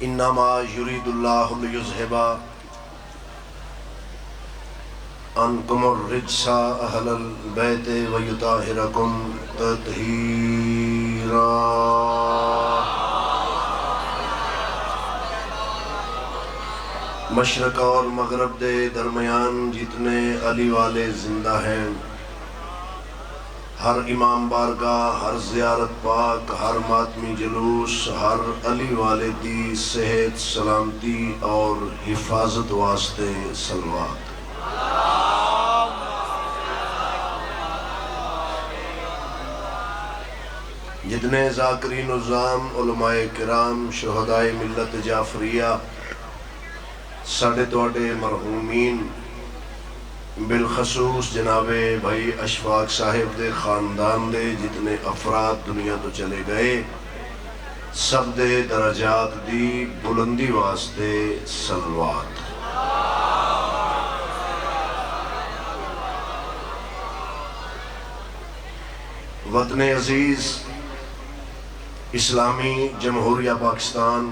انما یرید اللہ لیذہب عنکم الرجس اہل البیت ویطہرکم تطہیرا۔ مشرق اور مغرب دے درمیان جتنے علی والے زندہ ہیں، ہر امام بارگاہ، ہر زیارت پاک، ہر ماتمی جلوس، ہر علی والے دی صحت سلامتی اور حفاظت واسطے صلوات۔ جتنے ذاکرین الزام، علماء کرام، شہدائے ملت جعفریہ، ساڑھے توڑے مرحومین، بالخصوص جناب بھائی اشفاق صاحب دے خاندان دے جتنے افراد دنیا تو چلے گئے، سب دے درجات دی بلندی واسطے صلوات۔ وطن عزیز اسلامی جمہوریہ پاکستان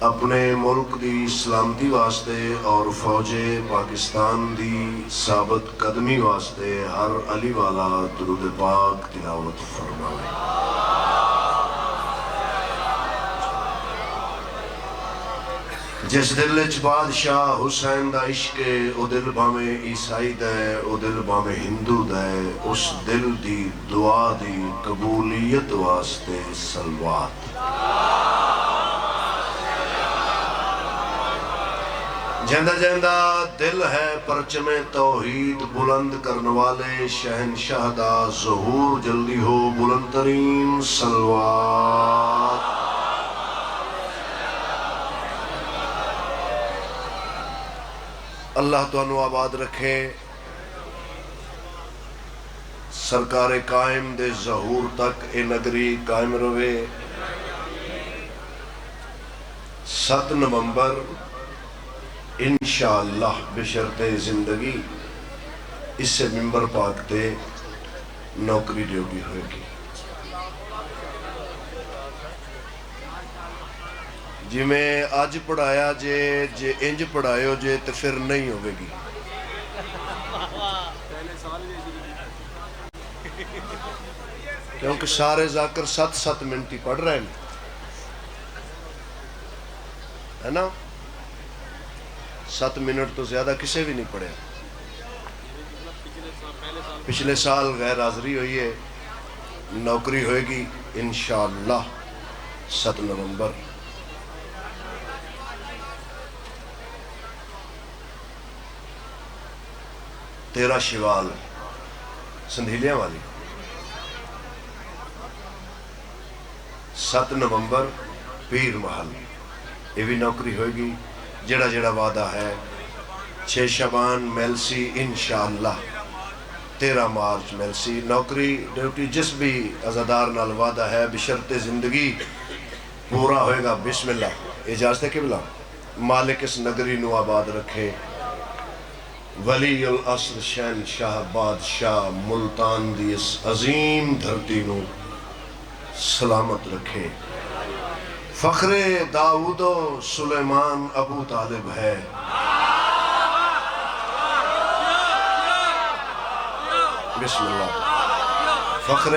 اپنے ملک دی سلامتی واسطے اور فوج پاکستان دی ثابت قدمی واسطے ہر علی والا درود پاک تلاوت فرمائے۔ جس دل وچ بادشاہ حسین دا عشق ہے، او دل بھاویں عیسائی دا ہے، او دل بھاویں ہندو دا ہے، اس دل دی دعا دی قبولیت واسطے صلوات۔ جندہ جندہ دل ہے پرچم توحید بلند کرنے والے شہنشاہ دا ظہور جلدی ہو بلند ترین صلوات۔ اللہ تو انو آباد رکھے، سرکار قائم دے ظہور تک اے نگری قائم روے۔ 7 نومبر انشاءاللہ بشرط زندگی اس سے ممبر پاک تے نوکری ڈیوٹی ہوئے گی۔ جی میں آج پڑھایا جے انج پڑھائے ہو جے تو پھر نہیں ہوئے گی۔ کیونکہ سارے ذاکر 7 منٹ ہی پڑھ رہے ہیں، ہے نا؟ 7 منٹ تو زیادہ کسے بھی نہیں پڑھے۔ پچھلے سال غیر حاضری ہوئی ہے، نوکری ہوئے گی انشاءاللہ 7 نومبر۔ تیرہ شوال سندھیلیاں والی، 7 نومبر پیر محل، یہ بھی نوکری ہوئے گی۔ جڑا جڑا وعدہ ہے 6 شعبان میلسی انشاءاللہ، 13 مارچ میلسی نوکری ڈیوٹی جس بھی عزادار نال وعدہ ہے بشرط زندگی پورا ہوئے گا۔ بسم اللہ۔ اجازت ہے قبلہ، مالک اس نگری نو آباد رکھے، ولی العصر شہنشاہ بادشاہ ملتان دی اس عظیم دھرتی نو سلامت رکھے۔ فخر داؤد و سلیمان ابو طالب ہے، بسم اللہ۔ فخر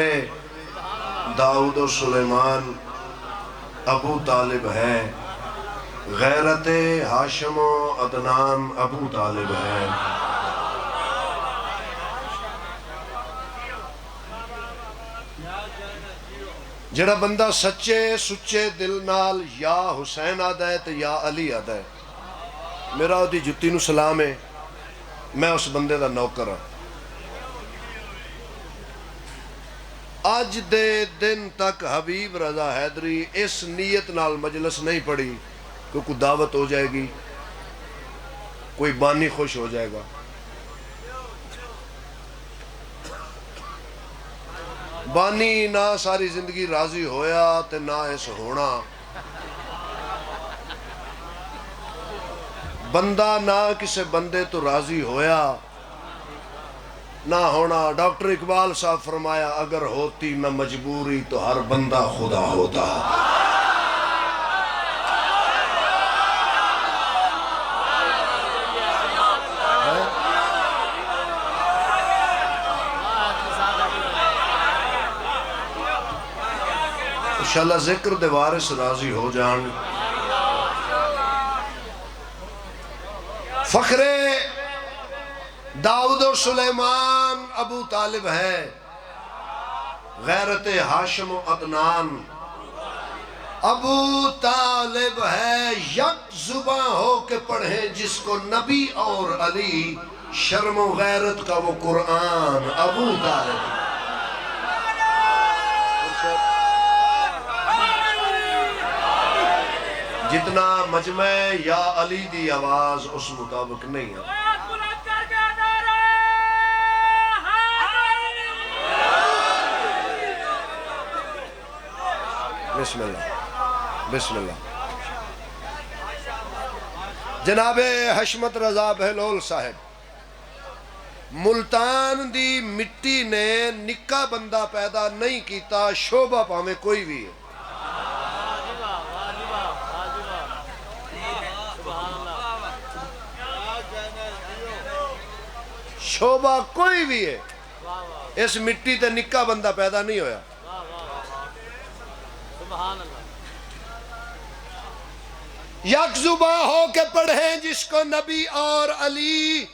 داؤد و سلیمان ابو طالب ہے، غیرت ہاشم و عدنان ابو طالب ہے۔ جڑا بندہ سچے سچے دل نال یا حسین آدھا ہے تو یا علی آدھا ہے، میرا دی جتی نو سلام ہے، میں اس بندے دا نوکر ہوں۔ آج دے دن تک حبیب رضا حیدری اس نیت نال مجلس نہیں پڑھی کہ کوئی دعوت ہو جائے گی، کوئی بانی خوش ہو جائے گا۔ بانی نہ ساری زندگی راضی ہویا تے نہ اس ہونا، بندہ نہ کسے بندے تو راضی ہویا نہ ہونا۔ ڈاکٹر اقبال صاحب فرمایا اگر ہوتی نہ مجبوری تو ہر بندہ خدا ہوتا۔ انشاءاللہ ذکر دے وارث راضی ہو جان. فخر داؤد و سلیمان ابو طالب ہے، غیرت ہاشم و عدنان ابو طالب ہے. یک زباں ہو کے پڑھیں جس کو نبی اور علی، شرم و غیرت کا وہ قرآن ابو طالب. جتنا مجمع یا علی دی آواز اس مطابق نہیں ہے. بسم اللہ بسم اللہ. جناب حشمت رضا بہلول صاحب، ملتان دی مٹی نے نکا بندہ پیدا نہیں کیتا، شعبہ پاویں کوئی بھی ہے. شعبہ کوئی بھی ہے، اس مٹی تے نکا بندہ پیدا نہیں ہویا. یک زباں ہو کے پڑھیں جس کو نبی اور علی،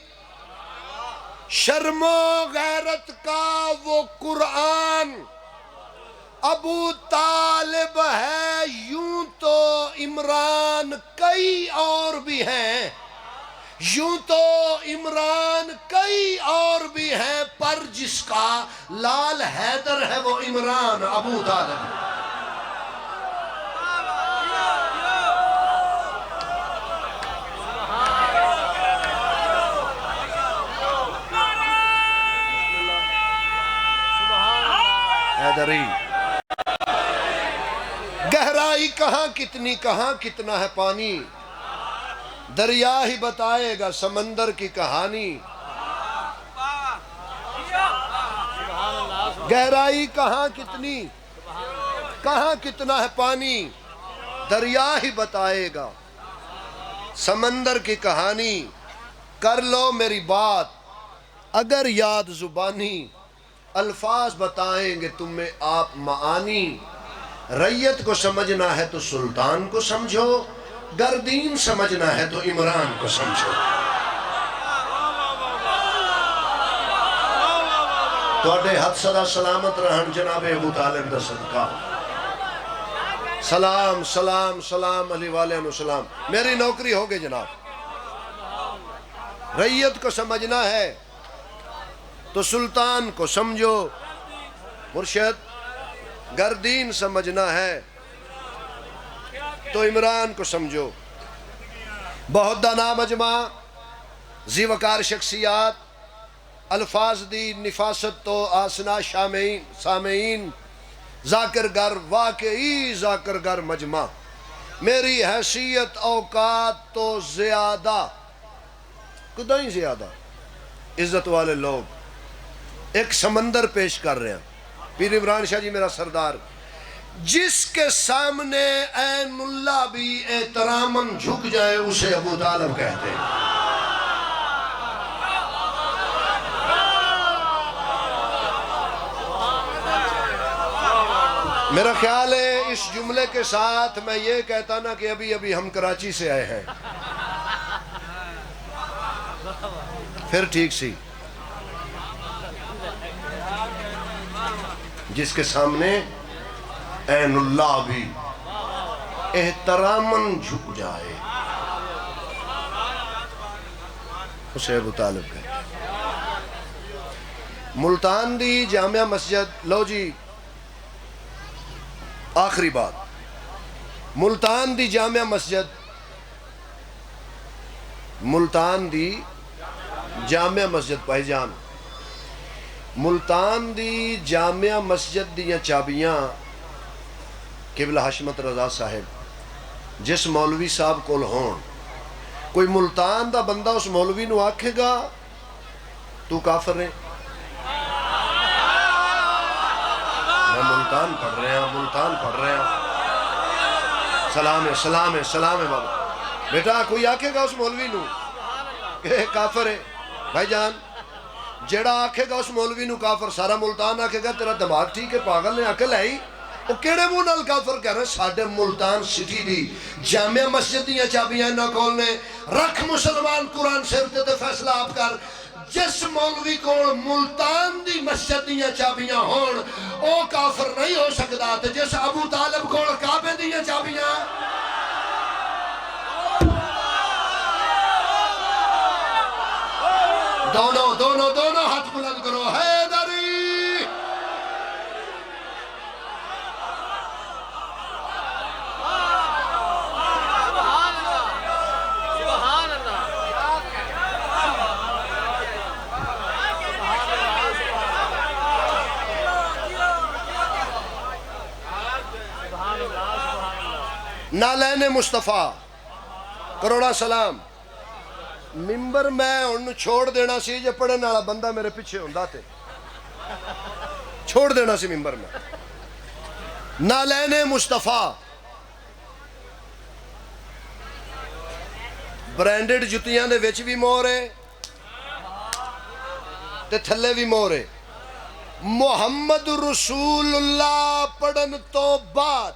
شرم و غیرت کا وہ قرآن ابو طالب ہے. یوں تو عمران کئی اور بھی ہیں، یوں تو عمران کئی اور بھی ہیں، پر جس کا لال حیدر ہے وہ عمران ابو طالب ہے. حیدری. گہرائی کہاں کتنی، کہاں کتنا ہے پانی، دریا ہی بتائے گا سمندر کی کہانی. گہرائی کہاں کتنی، کہاں کتنا ہے پانی، دریا ہی بتائے گا سمندر کی کہانی. کر لو میری بات اگر یاد زبانی، الفاظ بتائیں گے تمہیں آپ معانی. ریت کو سمجھنا ہے تو سلطان کو سمجھو، گر دین سمجھنا ہے تو عمران کو سمجھو. توڑے حد صدا سلامت رہن جناب ابو طالب دا صدقہ. سلام سلام سلام علی والے سلام. میری نوکری ہوگی جناب. ریت کو سمجھنا ہے تو سلطان کو سمجھو، مرشد گر دین سمجھنا ہے تو عمران کو سمجھو. بہت دانا مجمع، ذی وقار شخصیات، الفاظ دی نفاست تو آسنا سامعین، ذاکر گر واقعی ذاکر گر مجمع. میری حیثیت اوقات تو زیادہ، کدائیں زیادہ عزت والے لوگ ایک سمندر پیش کر رہے ہیں. پیر عمران شاہ جی میرا سردار، جس کے سامنے عین اللہ بھی احتراماً جھک جائے اسے ابو طالب کہتے ہیں. میرا خیال ہے اس جملے کے ساتھ میں یہ کہتا نا کہ ابھی ابھی ہم کراچی سے آئے ہیں، پھر ٹھیک سی. جس کے سامنے عین اللہ بھی احتراماً جھک جائے اسے ابو طالب کہتے ہیں. ملتان دی جامعہ مسجد، لو جی آخری بات، ملتان دی جامعہ مسجد، ملتان دی جامعہ مسجد بھائی جان، ملتان دی جامعہ مسجد دیاں چابیاں قبلہ حشمت رضا صاحب جس مولوی صاحب کول ہون، کوئی ملتان دا بندہ اس مولوی نو آکھے گا تو کافر ہے. میں ملتان پڑھ رہے ہیں، ملتان پڑھ رہے ہیں. سلام ہے سلام ہے سلام ہے بابا. بیٹا کوئی آکھے گا اس مولوی نو کہ کافر ہے، بھائی جان جیڑا آکھے گا اس مولوی نو کافر، سارا ملتان آکھے گا تیرا دماغ ٹھیک ہے، پاگل نے عقل ہے ہی. وہ کیڑے منہ نال کافر کہہ رہے ساڈے ملتان سٹی دی جامع مسجد دیاں چابیاں انہاں کول نے رکھ مسلمان قرآن سر تے فیصلہ آپ کر جس مولوی کول ملتان دی مسجد دیاں چابیاں ہون او کافر نہیں ہو سکدا تے جس ابو طالب کول کعبے دیاں چابیاں دونوں ہاتھ بلند کرو حیدری نالین مصطفیٰ کروڑا سلام ممبر میں انہوں چھوڑ دینا سی جو پڑھنے والا بندہ میرے پیچھے ہوندہ تھے چھوڑ دینا سی ممبر میں نالین مصطفیٰ برینڈڈ جتیاں دے وچ بھی مورے تے تھلے بھی مورے محمد رسول اللہ پڑھن تو بعد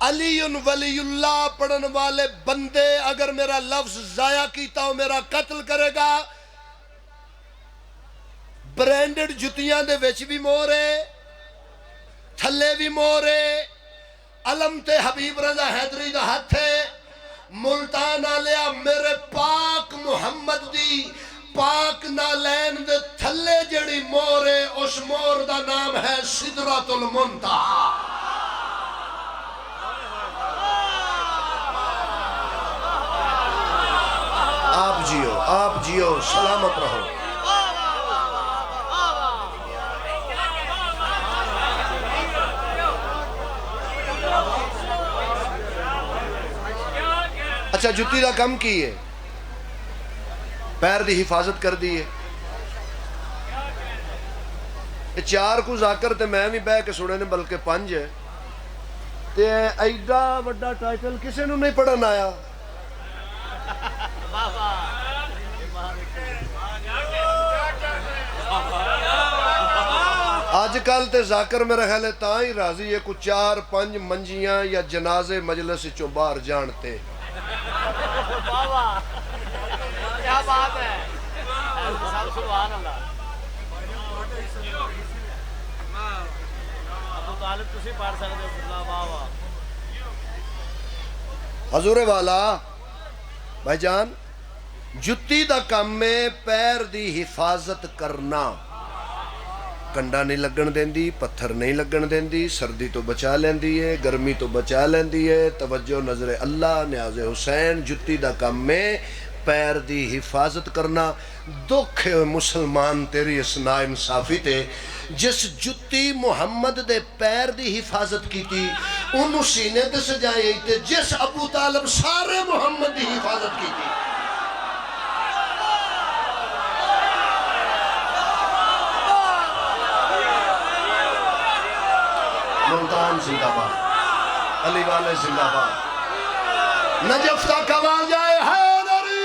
علی ولی اللہ پڑھن والے بندے اگر میرا لفظ ضائع کیتا ہو میرا قتل کرے گا برینڈڈ جتیاں دے وچ بھی مورے تھلے بھی مورے علم تے حبیب رضا حیدری دا ہاتھ ہے ملتان آلیا میرے پاک محمد دی پاک نالین دے تھلے جڑی مورے اس مور دا نام ہے سدرۃ المنتہا آپ جیو سلامت رہو اچھا جتی دا کم کی ہے پیر دی حفاظت کر دی ہے چار کو ذاکر تے میں بھی بہ کے سنے نے بلکہ 5 ہے تے ایڈا وڈا ٹائٹل کسے نو نہیں پڑھن آیا آج کل تے ذاکر میرا خیال ہے تاں ہی راضی ہے کچھ 4-5 منجیاں یا جنازے مجلس چوں باہر جانتے کیا بات ہے سبحان اللہ ابو طالب تسی پڑھ سکتے ہو اللہ واہ واہ حضور والا بھائی جان جتی دا کام میں پیر دی حفاظت کرنا کنڈا نہیں لگن دیندی پتھر نہیں لگن دیندی سردی تو بچا لیندی ہے گرمی تو بچا لیندی ہے توجہ نظر اللہ نیاز حسین جتی دا کام میں پیر دی حفاظت کرنا دکھ مسلمان تیری اس ناانصافی تے جس جتی محمد دے پیر دی حفاظت کی تھی انہوں سینے تے سجائے تے جس ابو طالب سارے محمد دی حفاظت کی تھی ملتان زندہ باد علی والے زندہ باد نجف تک آواز آئے حیدری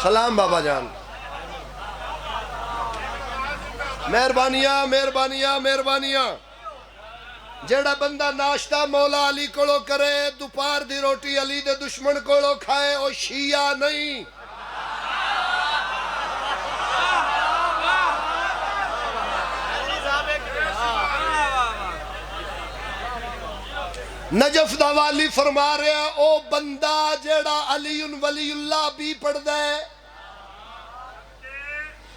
سلام بابا جان مہربانیاں مہربانیاں مہربانیاں جیڑا بندہ ناشتہ مولا علی کولو کرے دوپہر دی روٹی علی دے دشمن کولو کھائے او شیعہ نہیں نجف دا والی فرما رہے ہیں او بندہ جیڑا علی ولی اللہ بھی پڑھ دے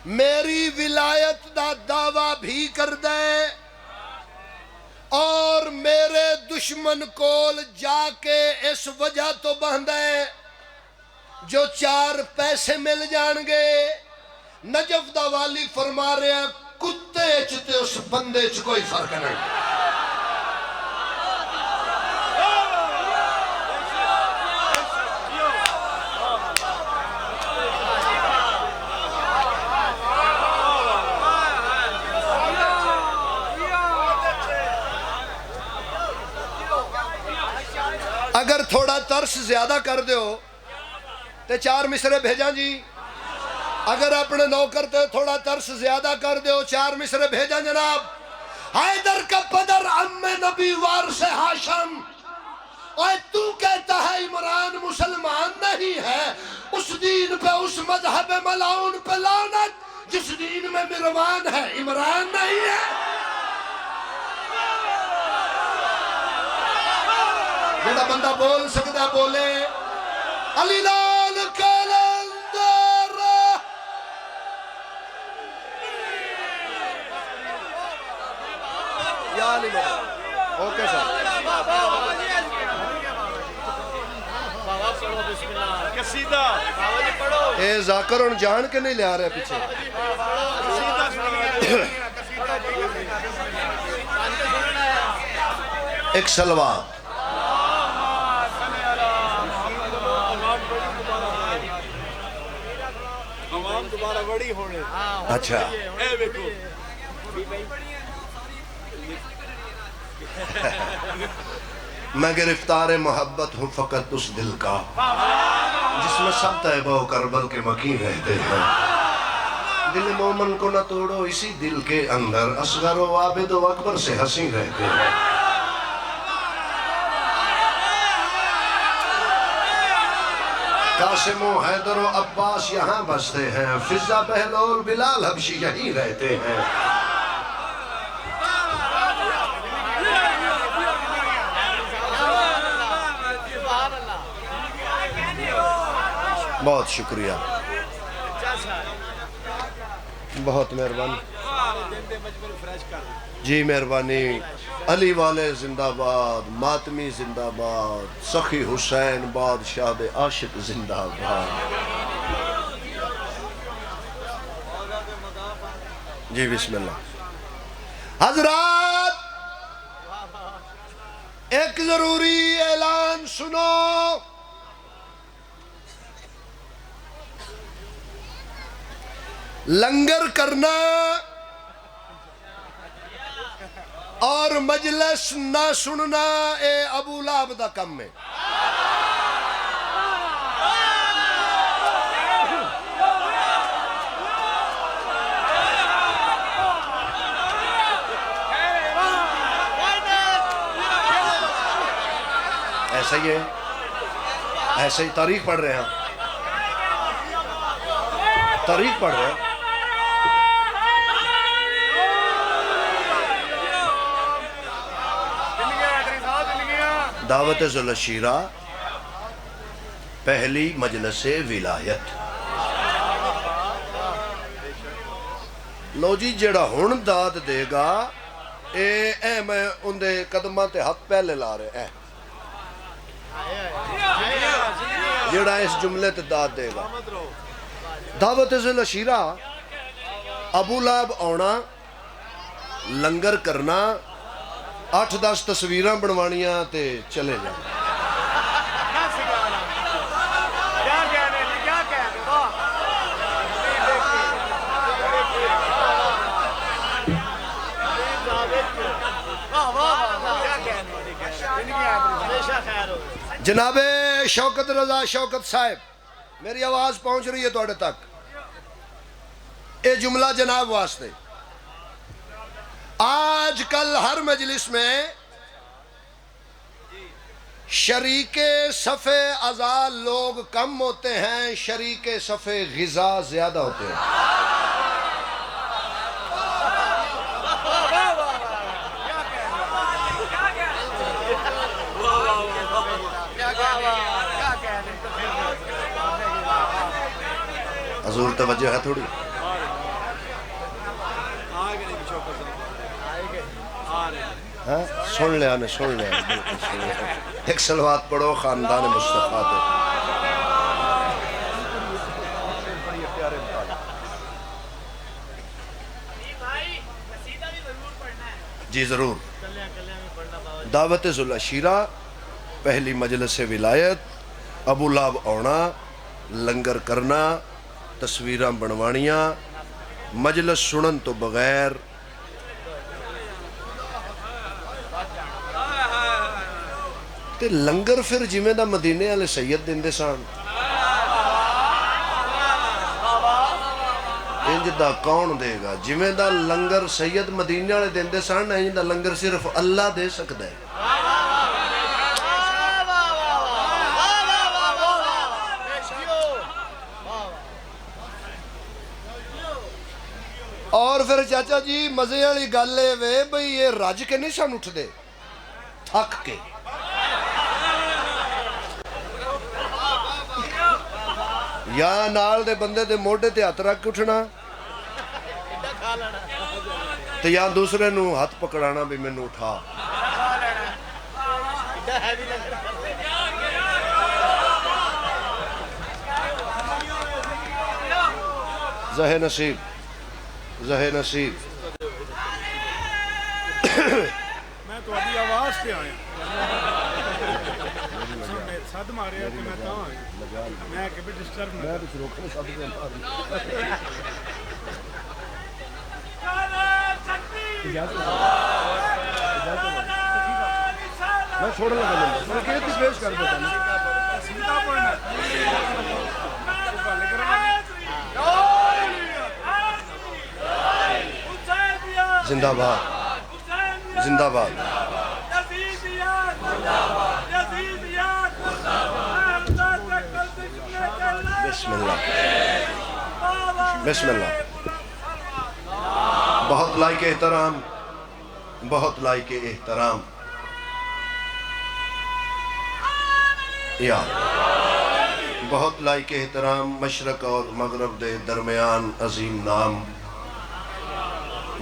میری ولایت دا دعویٰ بھی کر دے اور میرے دشمن کول جا کے اس وجہ تو بندے جو 4 پیسے مل جان گے نجف دا والی فرما رہے ہیں کتے چتے اس بندے چ کوئی فرق نہیں اگر تھوڑا ترس زیادہ کر دیو تے 4 مصرے بھیجاں جی. اگر اپنے نوکر تے تھوڑا ترس زیادہ کر دیو 4 مصرے بھیجاں جناب. حیدر کا پدر عم نبی وارث ہاشم. اور تو کہتا ہے عمران مسلمان نہیں ہے. اس دین پہ اس مذہب ملعون پہ لعنت جس دین میں مروان ہے عمران نہیں ہے. جڑا بندہ بول سکتا ہے بولے. علی لال کلندر. یا علی لال اوکے سر. بابا پڑھو بسم اللہ قصیدہ. بابا جی پڑھو. اے ذاکر ان جان کے نہیں لے آ رہے پیچھے. ایک سلوات. دوبارہ بڑی ہونے. اچھا میں گرفتار محبت ہوں فقط اس دل کا جس میں سب طیبہ و کربل کے مکین رہتے ہیں. دل مومن کو نہ توڑو اسی دل کے اندر اصغر و عابد و اکبر سے حسین رہتے ہیں. قاسم و حیدر و عباس یہاں بستے ہیں. فضہ بہلول بلال حبشی یہیں رہتے ہیں. بہت شکریہ بہت مہربانی جی مہربانی. علی والے زندہ باد. ماتمی زندہ باد. سخی حسین بادشاہ عاشق زندہ باد. جی بسم اللہ. حضرات ایک ضروری اعلان سنو. لنگر کرنا اور مجلس نہ سننا اے ابو لہب دا کم ہے. ایسا ہی ہے. ایسے ہی تاریخ پڑھ رہے ہیں. تاریخ پڑھ رہے ہیں. دعوت ذوالعشیرہ پہلی مجلس ولایت. لو جی جڑا ہون داد دے گا اے میں ان دے قدمہ تے ہاتھ پہلے لا رہے ہیں. جڑا اس جملے تے داد دے گا. دعوت ذوالعشیرہ ابو لہب آنا لنگر کرنا 8-10 تصویراں بنوانیاں تے چلے جائیں. جناب شوکت رضا شوکت صاحب میری آواز پہنچ رہی ہے توڑے تک. اے جملہ جناب واسطے. آج کل ہر مجلس میں شریک صف اعضاء لوگ کم ہوتے ہیں, شریک صف غذا زیادہ ہوتے ہیں. حضور توجہ ہے تھوڑی. سن لیا نے سن لیا. ایک صلوات پڑھو خاندان مصطفیٰ پہ. جی ضرور. دعوت ذوالعشیرہ پہلی مجلس ولایت ابو لہب آنا لنگر کرنا تصویراں بنوانیاں مجلس سنن تو بغیر تے لنگر پھر جویں دا مدینے والے سید دیندے سن انج دا کون دے گا؟ جویں دا لنگر سید مدینے والے دیندے سن انج دا لنگر صرف اللہ دے سکدا ہے. اور پھر چاچا جی مزے والی گل اے وے بھئی یہ رج کے نہیں سن اٹھ دے تھک کے. یا نال دے بندے دے موڈے تے ہاتھ رکھ کے اٹھنا تے یا دوسرے نو ہاتھ پکڑانا بھی میں نو اٹھا. زہ نصیب زہ نصیب میں تو ابھی آواز سے آیا سد مارے کہ میں تاں آیا میں کہ بھی ڈسٹرب نہ میں چھوڑنے لگا میں کہتی پیش کر دیتا ہوں. سیدھا پڑھنا زندہ باد زندہ باد. بسم اللہ بسم اللہ. بہت لائق احترام بہت لائق احترام. یا بہت لائق احترام مشرق اور مغرب دے درمیان عظیم نام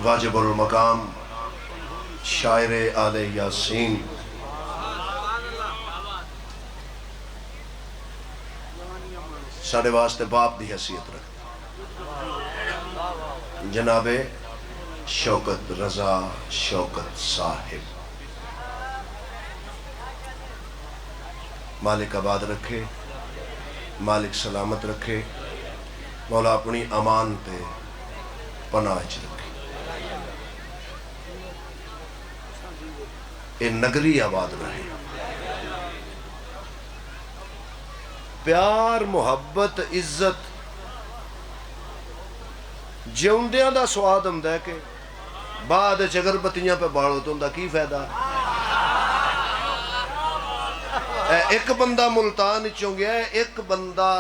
واجب المقام شاعر آل یاسین ساڑھے واسطے باپ دی حیثیت رکھ جناب شوکت رضا شوکت صاحب. مالک آباد رکھے مالک سلامت رکھے مولا اپنی امان تے پناہ رکھے. اے نگری آباد رہے. پیار محبت عزت جیوندیاں دا سواد ہم دے کے بعد چگر بتیاں پہ باڑو تو اندہ کی فائدہ. ایک بندہ ملتان چوں گیا ہے ایک بندہ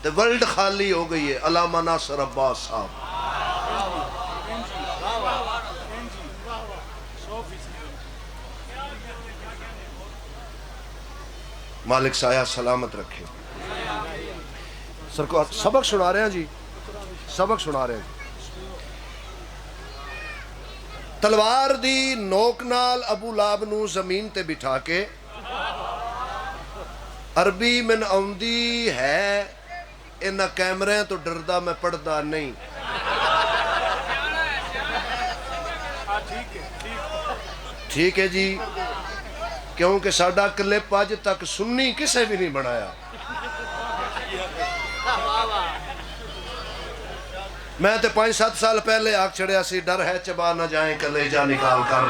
تے ورلڈ خالی ہو گئی ہے. علامہ ناصر عباس صاحب مالک سایہ سلامت رکھے. سرکار سبق سنا رہے ہیں جی سبق سنا رہے ہیں. تلوار دی نوک نال ابو لاب نو زمین تے بٹھا کے عربی من آؤندی ہے انہا کیمرے تو ڈردہ میں پڑھدا نہیں. ٹھیک ہے جی کیونکہ ساڑھا کلپ آج تک سنی کسے بھی نہیں بنایا. میں تے 5-7 سال پہلے آگ چھڑیا سی ڈر ہے چبا نہ جائیں کلیجہ نکال کر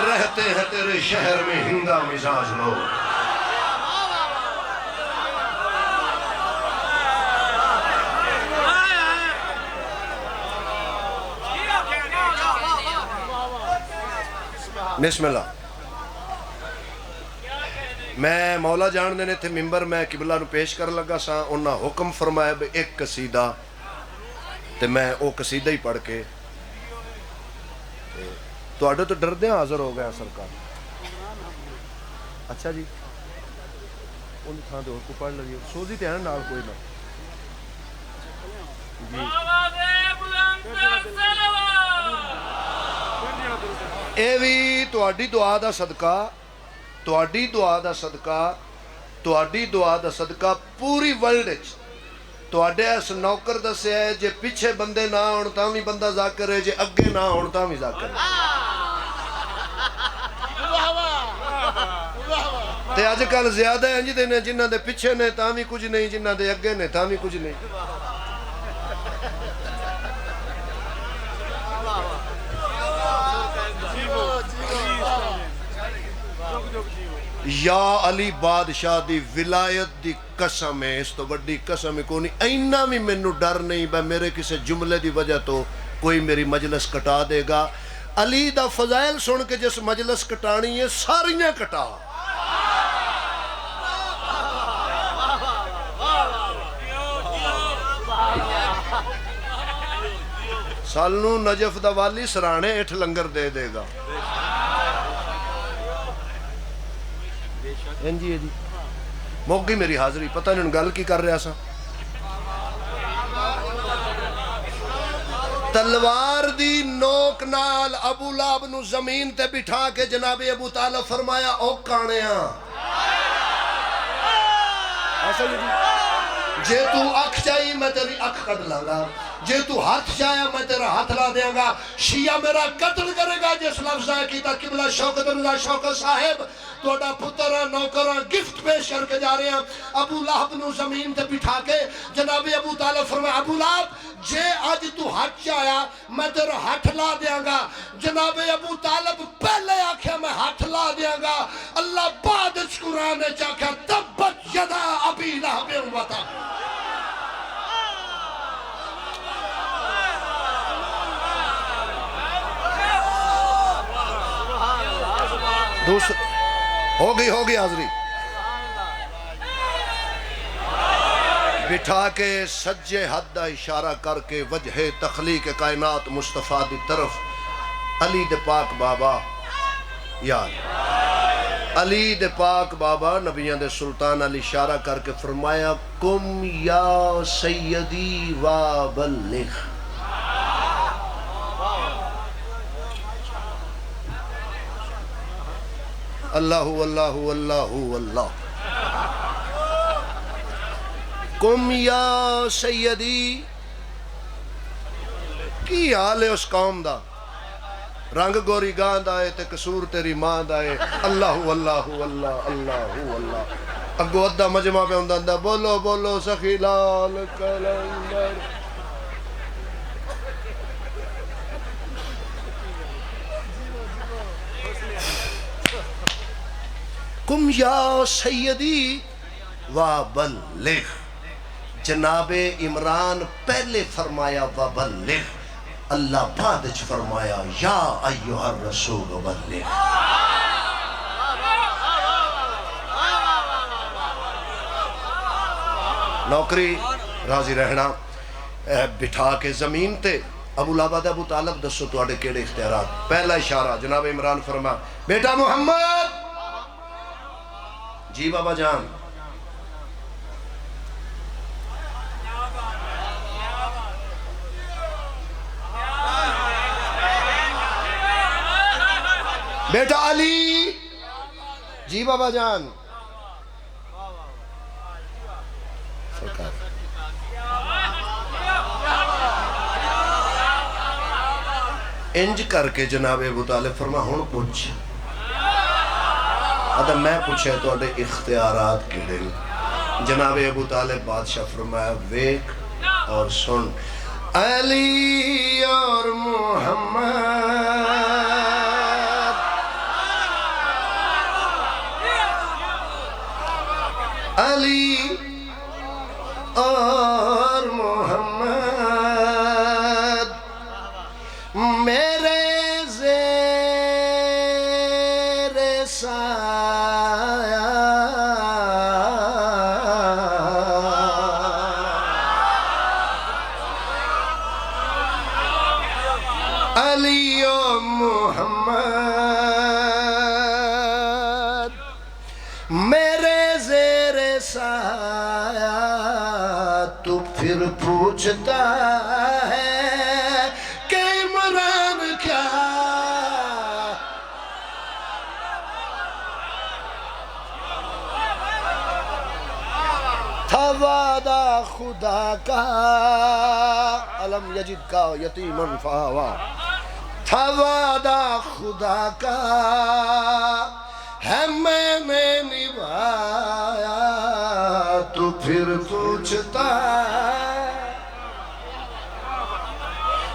رہتے ہیں تیرے شہر میں ہنگا مزاج لوگ. بسم اللہ. میں مولا جان دینے تھے ممبر میں قبلہ نو پیش کر لگا سا انہا حکم فرمایا بے ایک قصیدہ تے میں او قصیدہ ہی پڑھ کے تو آڈو تو ڈر دیں حاضر ہو گیا سرکار. اچھا جی انہی تھا دے اور کو پڑھ لگی سوزی تے ہیں نال کوئی نہ اے وی تو آڈی دعا دا صدقہ تواڈی دعا دا صدقہ پوری ورلڈ اچ تواڈے اس نوکر دسے ہے جے پیچھے بندے نہ ہون تاں وی بندہ ذاکر ہے جے اگے نہ ہون تاں وی ذاکر ہے. تے آج کل زیادہ ہیں جی دینے جنہ دے پیچھے نے تاں وی کچھ نہیں جنہ دے اگے نے تاں وی کچھ نہیں. یا علی بادشاہ دی ولایت دی قسم ہے، اس تو بڑی قسم ہے کوئی نہیں، اینا بھی مینوں ڈر نہیں بھائی میرے کسی جملے دی وجہ تو کوئی میری مجلس کٹا دے گا۔ علی دا فضائل سن کے جس مجلس کٹانی ہے ساریاں کٹا۔ سالنوں نجف دا والی سرانے اٹھ لنگر دے دے گا۔ جی جی مک گئی میری حاضری، پتہ نہیں گل کی کر رہا سا۔ تلوار دی نوک نال ابو لہب نو زمین تے بٹھا کے جناب ابو طالب فرمایا او کانیاں ایسا ہی جے تو اکھ چاہیے میں تیری اکھ کٹ لاں جے تو ہاتھ چاہیا میں تیرا ہاتھ لا دیاں گا، شیعہ میرا قتل کرے گا جس لفظ ہے کیتا قبلہ شوکت اللہ شوکت صاحب توڑا پترہ نوکرہ گفٹ پیش کر کے جا رہے ہیں۔ ابو لہب نو زمین تے بٹھا کے جناب ابو طالب فرمایا ابو لہب جے آج تو ہاتھ چاہیا میں تیرا ہاتھ لا دیاں گا۔ جناب ابو طالب پہلے آکھیا میں ہاتھ لا دیاں گا، اللہ بعد اس قرآن چاکھا تبت یدا ابی لہب وطا۔ ہو گئی حاضری، بٹھا کے سجے حد دا اشارہ کر کے وجہ تخلیق کائنات مصطفیٰ دی طرف علی دے پاک بابا یار علی دے پاک بابا نبیان دے سلطان علی اشارہ کر کے فرمایا کم یا سیدی و بلغ۔ اللہ اللہ اللہ اللہ کم یا سیدی کی حال ہے اس قوم دا، رنگ گوری گاں دا ہے تے قصور تیری ماں دا ہے۔ اللہ اللہ اللہ اللہ اللہ اگو ادھا مجمع پہ ہوندہ دا بولو بولو سخی لال کلندر۔ کم یا سیدی و بلغ، جناب عمران پہلے فرمایا و بلغ، اللہ بعدچ فرمایا یا ایوہ الرسول و بلغ۔ نوکری راضی رہنا بٹھا کے زمین تے ابو لہب ابو طالب دسو تواڈے کیڑے اختیارات۔ پہلا اشارہ جناب عمران فرما بیٹا محمد جی بابا جان، بیٹا علی جی بابا جان، سرکار انج کر کے جناب ابو طالب فرما ہون پوچھ ادھا میں پوچھے تو اڈے اختیارات کے دن۔ جناب ابو طالب بادشاہ فرمایا ویک اور سن، علی اور محمد علی اور محمد میرے علی و محمد میرے زیر سایہ، تو پھر پوچھتا ہے کہ عمران کیا تھا وعدہ خدا کا، علم یجد کا یتیمن فآوا، تھا وعدہ خدا کا ہے میں نے نبھایا، تو پھر پوچھتا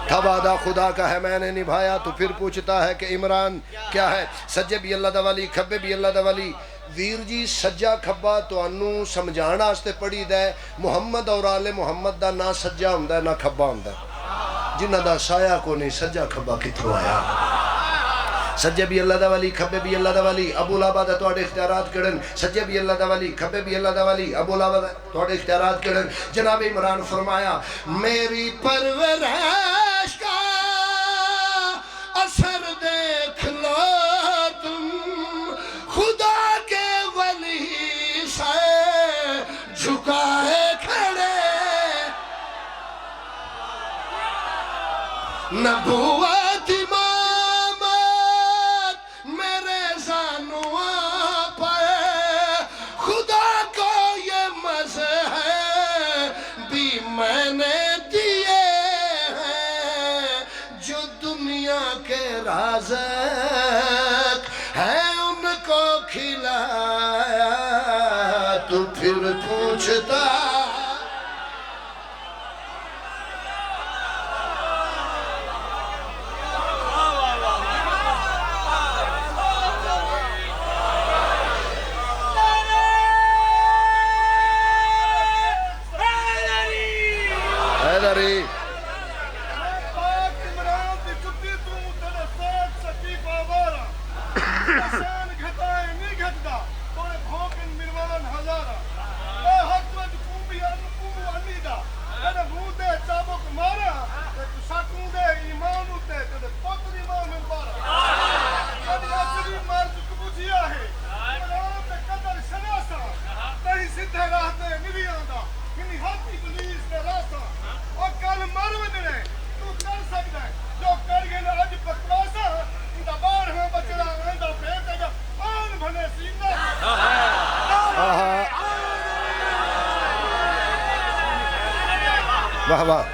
تھا وعدہ خدا کا ہے میں نے نبھایا، تو پھر پوچھتا ہے کہ عمران کیا ہے۔ سجے بھی اللہ دا ولی، کھبے بھی اللہ دا ولی، ویر جی سجا کھبا تانوں سمجھان واسطے پڑھی دا ہے محمد اور آل محمد دا نہ سجا ہوندا ہے نہ کھبا ہوندا ہے جنہ دا سایہ کو نہیں سجا کھبا کتھوں آیا سجے بھی اللہ دا ولی کھبے بھی اللہ دا ولی ابو لابا دا تواڈے اختیارات کڑن سجے بھی اللہ دا ولی کھبے بھی اللہ دا ولی ابو لابا دا تواڈے اختیارات کڑن جناب عمران فرمایا میری پرورش کا اثر دیکھ لو تم خدا کے ولی سے جھکائے کھڑے نبوت رازق ہے ان کو کھلایا تو پھر پوچھتا حیدری واہ واہ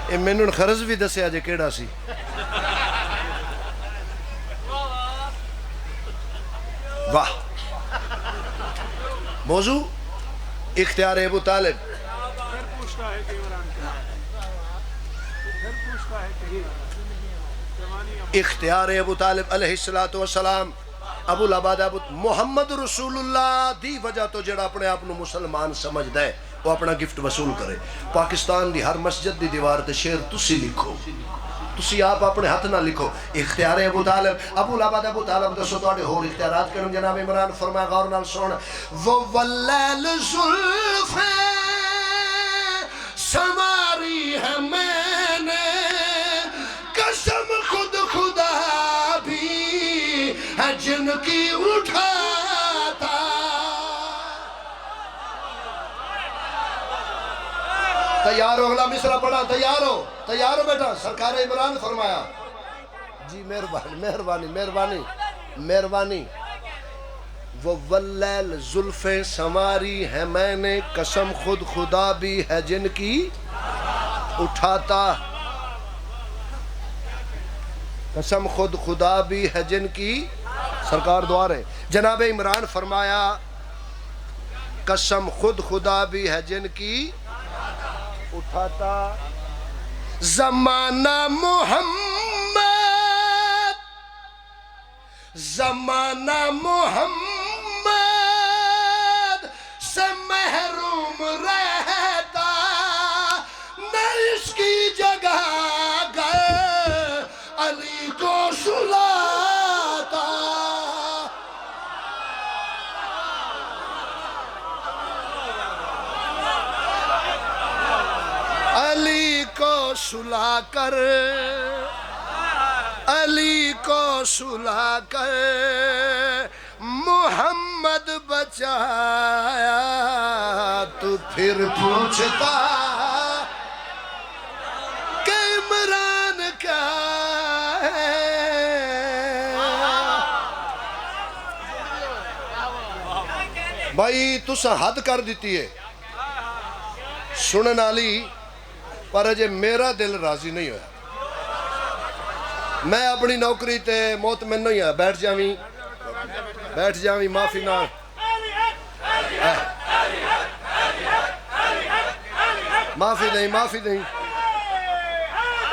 یہ مینوں خرز بھی دسیا جے کیڑا سی واہ موضوع اختیار ابو طالب پھر پوچھتا ہے کہ عمران کیا پھر پوچھتا ہے کہ جوانی اختیار ابو طالب علیہ السلام ابو لاباد محمد رسول اللہ دی وجہ تو جڑا اپنے آپ نو مسلمان سمجھ دے وہ اپنا گفٹ وصول کرے پاکستان دی ہر مسجد دی دیوار تے شعر تسی لکھو تسی آپ اپنے ہاتھ نہ لکھو اختیار ابو طالب ابو لاباد ابو طالب دسو تواڈے ہور اختیارات کرن جناب عمران فرمایا غور نال سن وہ واللیل زلفیں سنواری ہے میں نے قسم خود خدا بھی ہے جن کی اٹھاتا تیار ہو اگلا مصرع پڑھا تیار ہو بیٹا سرکار عمران فرمایا جی مہربانی وہ واللیل زلفیں سنواری ہیں میں نے قسم خود خدا بھی ہے جن کی اٹھاتا قسم خود خدا بھی ہے جن کی سرکار دعا رہے جناب عمران فرمایا قسم خود خدا بھی ہے جن کی اٹھاتا زمانہ محمد سے محروم رہتا نہ اس کی جگہ گئے علی کو سلاتا علی کو سلا کر علی کو سلا کر محمد بچایا تو پھر پوچھتا کہ عمران کیا ہے بھائی تسا حد کر دیتی ہے سنن والی پر اجے میرا دل راضی نہیں ہویا میں اپنی نوکری تے مطمئن نہیں ہوں بیٹھ جاویں معافی نہ معافی دیں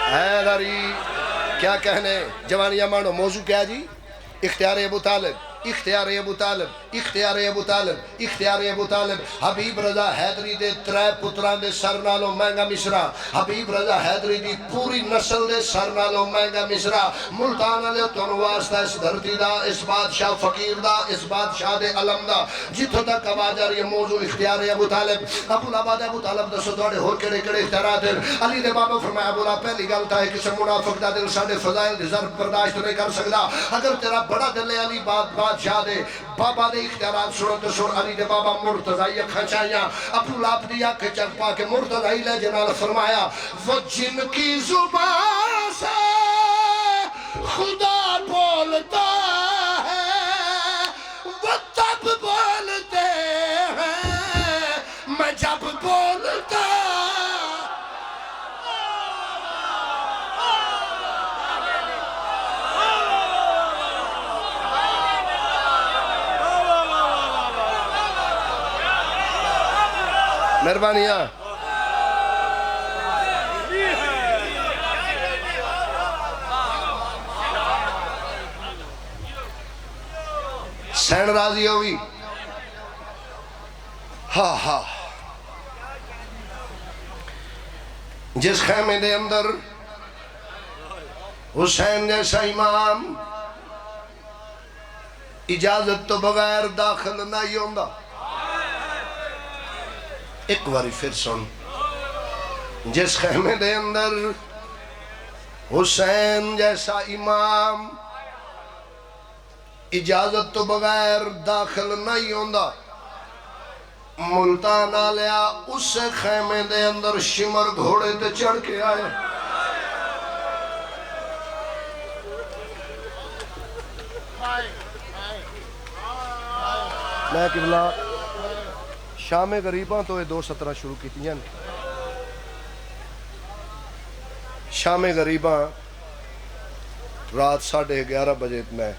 حیدری کیا کہنے جوانیاں مانو موضوع کیا جی اختیار ابو طالب اختیار ابو طالب اختیار ابو طالب اختیار ابو طالب حبیب رضا حیدری دے ترے پتران دے سر نالوں مہنگا مصرا حبیب رضا حیدری دی پوری نسل دے سر نالوں مہنگا مصرا ملتان علیہ تون واسطہ اس دھرتی دا اس بادشاہ فقیر دا اس بادشاہ دے علم دا جتھوں تک آواز آ رہی ہے موضوع اختیار ابو طالب ابو العباد ابو طالب دسو دوڑے ہور کڑے کڑے اختیارات ہیں علی دے بابا فرمایا ابو العباد پہلی گل تھا ہے کسی منافق دا دل ساڑے فضائل دی ضرب برداشت نہیں کر سکتا اگر تیرا بڑا دل ہے علی بادشاہ دے بابا دے اختیارات سنو تو سن علی دے بابا مرتضی کھچائیاں ابو العباد دیا کھچک پا کے مرتضی لے جنال فرمایا وہ جن کی زبان سے خدا بولتا ہے وہ تب بولتے ہیں میں جب بولتا مہربانیاں سین راضی ہوئی ہاں ہاں جس خیمے دے اندر حسین جیسا امام اجازت تو بغیر داخل نہیں ہوندہ ایک باری پھر سن جس خیمے دے اندر حسین جیسا امام اجازت تو بغیر داخل نہیں ہوندہ ملتان آلیا اس خیمے دے اندر شمر گھوڑے تے چڑھ کے آئے میں قبلہ شام غریباں تو 2:17 شروع کیتیاں شام غریباں رات 11:30 بجے میں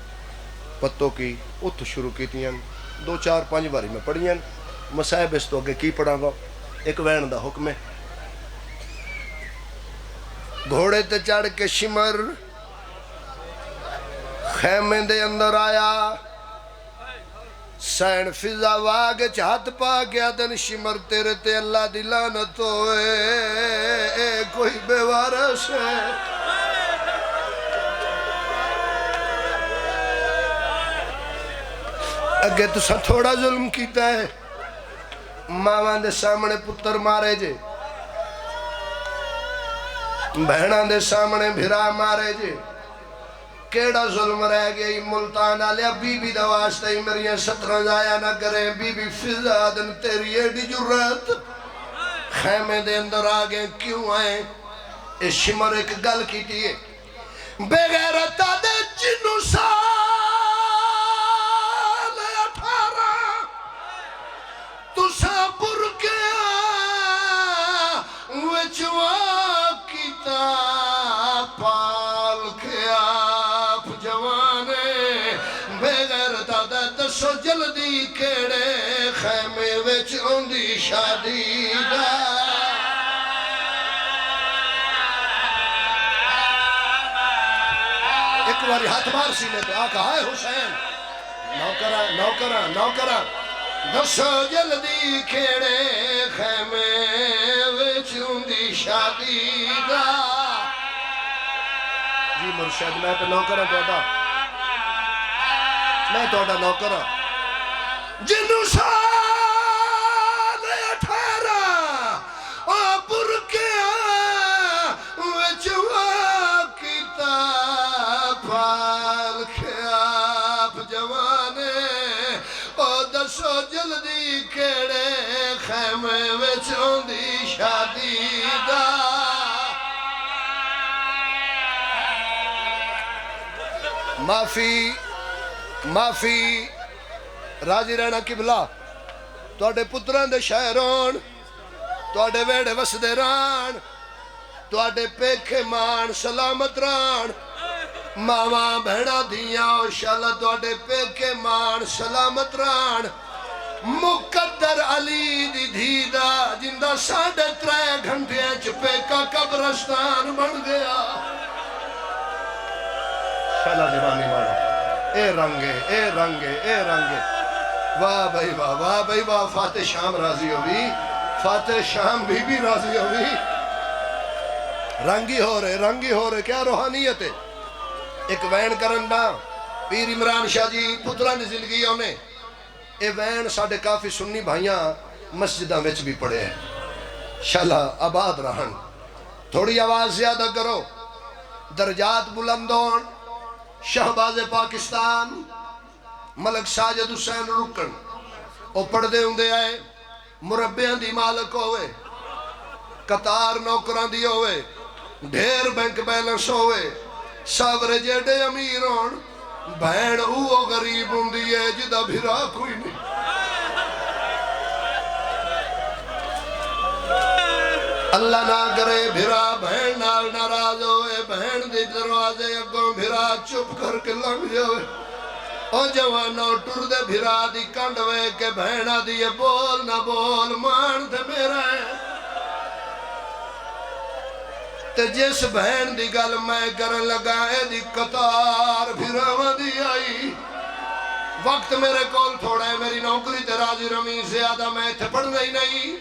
پتوں کی اتھ شروع کیتیاں 2 4 5 باری میں پڑھیاں مسائب اس تو اگے کی پڑھا گا ایک وین دا حکم ہے گھوڑے تے چڑھ کے شمر خیمے دے اندر آیا سین فضا واگ چاہت پا گیا دن شمر تیرے تے اللہ دی لعنت ہوئے اے کوئی بے وارث ہے اگے تو سا تھوڑا ظلم کیتا ہے ماوان دے سامنے پتر مارے جے بہنان دے سامنے بھرا مارے جے کیڑا ظلم رہ گئی Multan Alia be be the واسطہ ہی میریاں 17 ضائع نہ کریں بی بی فضا دن تیری ایڈی جرات خیمے دے اندر آگئے کیوں آئیں اس شمر ایک گل کی تھی بے غیرتا دے جنو سال 18 تو سابر کے وچوا کتاب پال کے آپ جوانے بے غیرتا دے دسو جلدی کیڑے خیمے وچ اوندی شادی دا ایک باری ہاتھ مار سینے پہ آقا ہائے حسین نوکرہ دسو جلدی کھیڑے خیمے وچ اوندی شادی دا جی مرشد میں تو نوکرہ نوکرہ جنو سال 18 برکیاں وچوا کتاب پال خیاب جوانے او دسو جلدی کیڑے خیمے وچ اوندی شادی دا معافی راضی رہنا قبلہ تواڈے پتران دے شہرون تواڈے ویڑے وسدے ران تواڈے پیکھے مان سلامت ران ماواں بہنا دیاں انشاءاللہ تواڈے پیکھے مان سلامت ران مقدر علی دی دھیدہ جندہ 3.5 گھنٹے پیکا قبرستان بن گیا شالا دیوانی مانا اے رنگے اے رنگے اے رنگے واہ بھائی واہ واہ بھائی واہ فاتح شام راضی ہوئی فاتح شام بھی راضی ہوئی رنگی ہو رہے کیا روحانیت ہے ایک وین کرن دا پیر عمران شاہ جی پترہ نے زندگی ہونے اے وین ساڑھے کافی سنی بھائیاں مسجدہ وچ بھی پڑے ہیں شالا آباد رہن تھوڑی آواز زیادہ کرو درجات بلندون شہباز پاکستان ملک ساجد حسین رکن او پڑھ دے ہوں دے آئے مربیاں دی مالک ہوئے قطار نوکران دی ہوئے ڈھیر بینک بیلنس ہوئے ساور جیڑے امیر ہون بہن اوہ غریب ہوں دیئے جدہ بھرا کوئی نہیں اللہ نہ کرے بھرا بہن نال ناراض ہوئے بہن دی دروازے اگوں بھرا چپ کر کے لنگ جاوے او جوانو ٹر دے بھرا دی کنڈوے کہ بہنہ دیئے بول نہ بول مان تے میرا ہے تے جس بہن دی گل میں کرن لگا اے دی قطار بھراواں دی آئی وقت میرے کول تھوڑا ہے میری نوکری تے راضی رمی زیادہ میں تھے پڑھنا ہی نہیں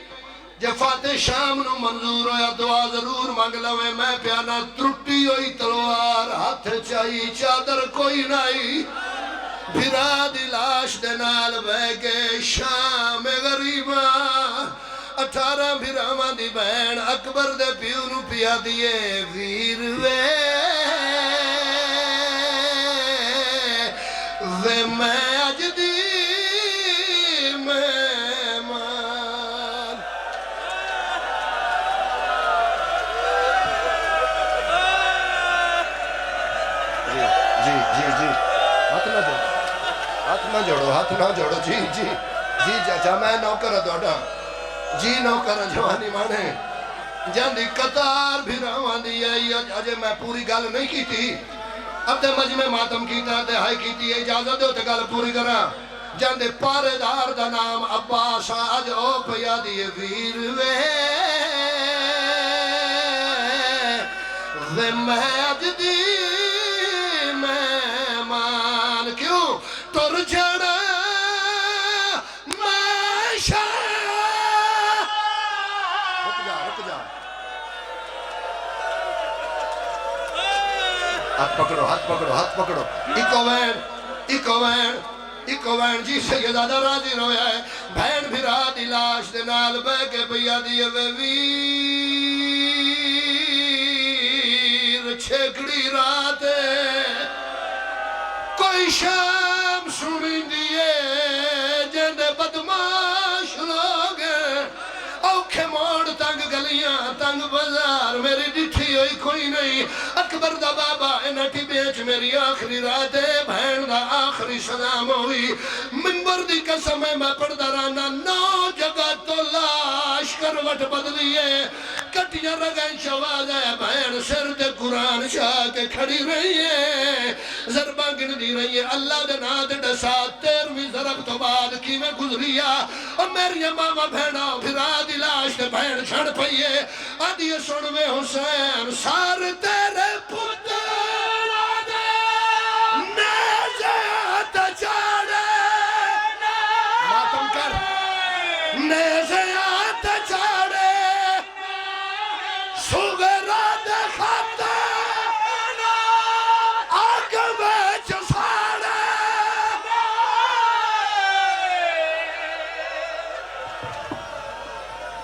جے فاتح شام نو منظور ہویا دعا ضرور مانگ لوے میں پیانا ترٹی ہوئی تلوار ہاتھ چاہی چادر کوئی نہیں بھرا دی لاش دے نال بہ کے شام غریبہ 18 بھراواں دی بہن اکبر دے پیو نو پیا دیے ویر وے میں اج دی مہمان جی ہاتھ نہ جوڑو جی چاچا میں نوکر دوڑا جی نوکر جوانی مانے جاندی قطار بھراواں دی آئی اجے میں پوری گل نہیں کی تھی اب تے مجمع ماتم کیتا تے ہائی کیتی اجازت دے تے گل پوری کرا جاندے پارے دار دا نام عباس اج او پیا دی ویر وے میں اج دی مہمان کیوں تر جڑا ہاتھ پکڑو ایکو وین جی سیدہ راضی رویا ہے بہن بھرا دی لاش دے نال بہ کے پیا دیئے ویر چھیکڑی رات کوئی شام سنی دیئے جندے بدماش لوگ اوکھے موڑ تنگ گلیاں تنگ بازار میری ڈٹھی ہوئی کوئی نہیں اکبر دا بابا انٹی بیچ میری آخری رات ہے بہن دا آخری سلام ہوئی منبر دی قسم ہے میں پڑھدا رہنا 9 جگہ تو لاش کروٹ بدلیے کٹیاں رگیں شواز ہے بہن سر دے قرآن شاہ کے کھڑی رہی ہے ضربہ گن دی رہی ہے اللہ دے نات ڈسا 13ویں ضرب تو بعد کی میں گزریا اور میری ماما بہنہ بھرا دی لاش کے بہن چھڑ پئیے آدھی سنوے حسین سار تیرے پتر آدھے نیزے تجاڑے ماتم کر نیزے